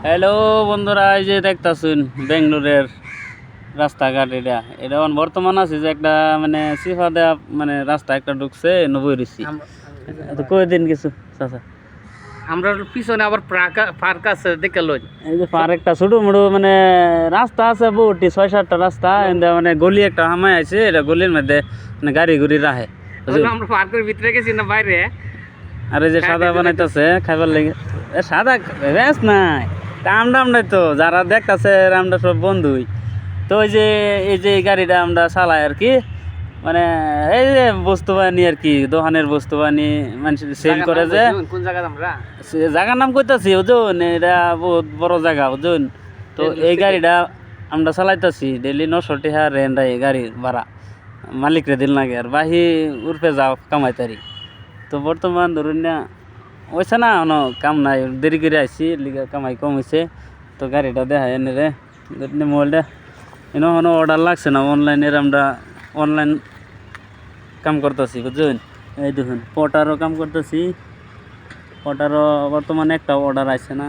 Hello বন্ধুরা, এই যে দেখতাছুন বেঙ্গলোরের রাস্তাঘাট। এটা বর্তমান আছে যে একটা মানে সিফা দেয়া মানে রাস্তা একটা ঢুকছে নবই ঋষি তো কয়দিন কিছু চাচা আমরা পিছনে আবার পার্ক আছে দেখে লই। এই যে পার একটা ছোট মোটো মানে রাস্তা আছে বহুটি 6-7টা রাস্তা মানে গলি একটা হামাই আছে। এটা গলির মধ্যে মানে গাড়ি গুড়ি রাখে। আমরা পার্কের ভিতরে গেছি না বাইরে। আর এই যে সাদা বানাইতেছে খাইবার লেগে সাদা রেস নাই কাম ডাম নাই তো যারা দেখতেছে আমরা সব বন্ধুই তো এই যে গাড়িটা আমরা চালাই আর কি মানে এই যে বস্তু বানি আর কি দোকানের বস্তু বানি মানুষ সেল করে যে কোন জায়গা আমরা জায়গার নাম কইতাছি ওজন এটা বহুত বড় জায়গা ওজন তো এই গাড়িটা আমরা চালাইতেছি ডেলি 900 টাকা রেন্ট এই গাড়ির ভাড়া মালিকরে দিন লাগে আর বাহি উর্ফে যাও কামাইতারি। তো বর্তমান ধরুন না ওইসে না কাম নাই দেরি করে আইসি লিগা কামাই কম হয়েছে তো গাড়িটা দেখায় এনে রে মোবাইলটা এনে অর্ডার লাগছে না অনলাইনের আমরা অনলাইন কাম করতেছি বুঝছেন। এই দেখুন পটারও কাম করতেছি পটারও বর্তমানে একটা অর্ডার আছে না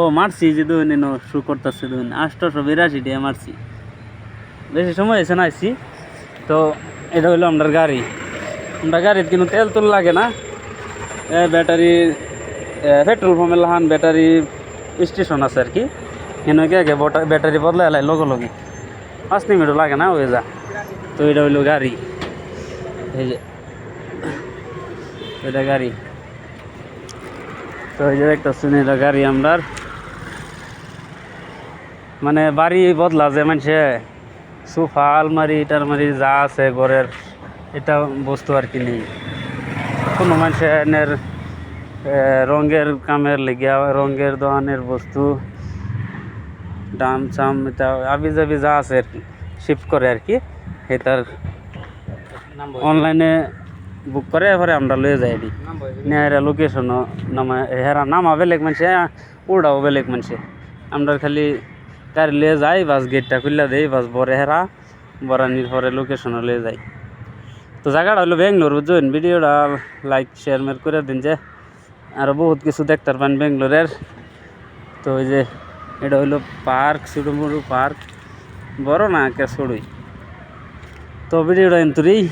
ও মারছি যে দেখুন এনে শু করতেছে দেখুন 882 টাকা মারছি বেশি সময় হয়েছে না আইসি। তো এটা হলো আমরা গাড়ির কিন্তু তেল তুল লাগে না ব্যাটারি পেট্রোল পাম্পের লাহান ব্যাটারি স্টেশন আছে আর কি এনে আগে ব্যাটারি বদলে এলাই লগে 5 মিনিটও লাগে না হয়ে যা। তো এটা হইলো গাড়ি এই যে এটা গাড়ি তো এই যে একটা শুনে এটা গাড়ি আমরার মানে বাড়ি বদলা যে মানুষে সোফা আলমারি টালমারি যা আছে ঘরের এটা বস্তু আর কি নেই কোনো মানুষের রঙের কামের লেগিয়া রঙের দোকানের বস্তু দাম চাম এটা আবি যাবি যা আছে আর কি শিফট করে আর কি এটার অনলাইনে বুক করে এবারে আমরা লয়ে যাই নেহারা লোকেশনও নামা হেরা নামা বেলেগ মানুষে উড়াও বেলেগ মানুষে আমরা খালি গাড়ি লিয়ে যাই বাস গেটটা খুললে দেই বাস বরে হেরা বরানির পরে লোকেশনও লিয়ে যাই। তো জায়গাটা হলো বেঙ্গলোর বুঝছেন। ভিডিওটা লাইক শেয়ার মের করে দিন যে আরও বহুত কিছু দেখতে পারেন বেঙ্গলোরের। তো ওই যে এটা হইলো পার্ক ছোটো মোটো পার্ক বড় না কে ছোটই। তো ভিডিওটা এন্তরেই